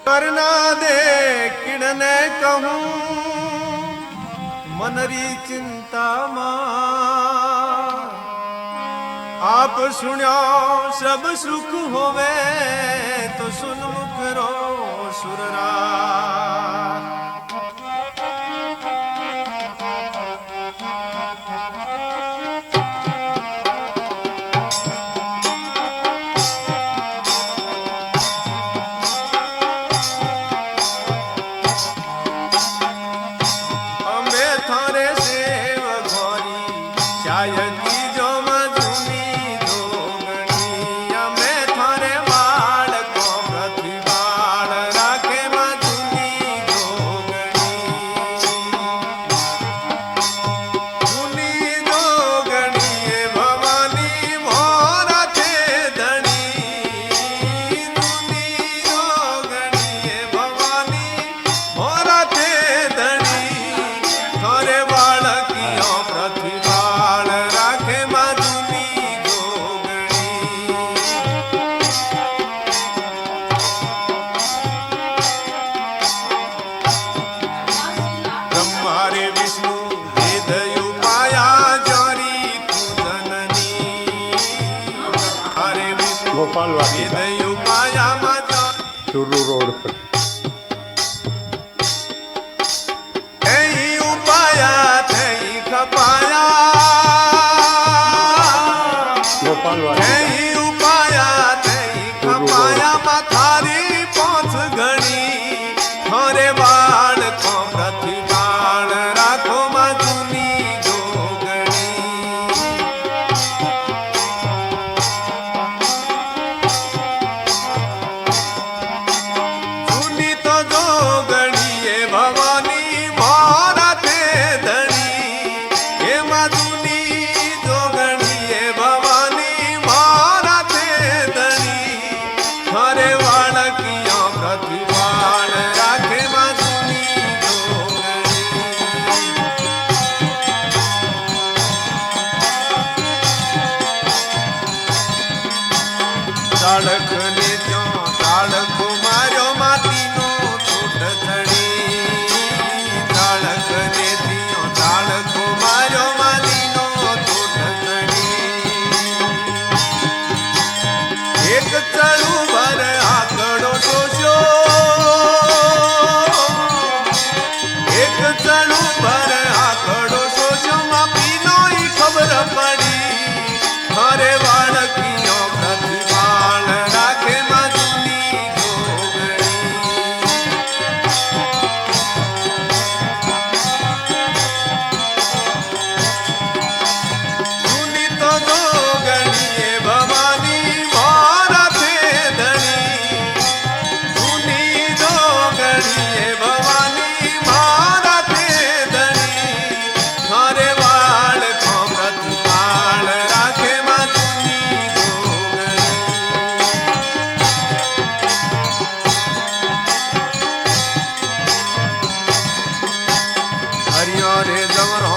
करना दे किड़ने कहूं मनरी चिंता आप सुन्यो सब सुख होवे तो सुन मुख रो सुररा चुरू रोड पर थारी पहुंच घड़ी थोरे बाल को प्रतिबाल राखो मधुनी जोगणी सुनी तो जोगणी ये भवानी मोरा थे धनी ये मधुनी जोगणी ये भवानी मोरा थे धनी थोरे वाल किया प्रतिबाल राखे मधुनी ताड़क ने जो ताड़क मारो माती नो छोट धड़ी ताड़क ने दियो ताड़क मारो माती नो छोट धड़ी एक चढ़ू भर आकड़ो जोशो एक चढ़ू भर आकड़ो जोशो मापी नो ही खबर पड़ी हरे बालकियों प्रतिपाल राखे मधुनी जोगणी सुनी तो जोगणी ये भवानी मोरा थे धनी सुनी जोगणी ये भवानी मोरा थे धनी हरे बाल को प्रतिपाल राखे मधुनी जोगणी हरियो रे जमरो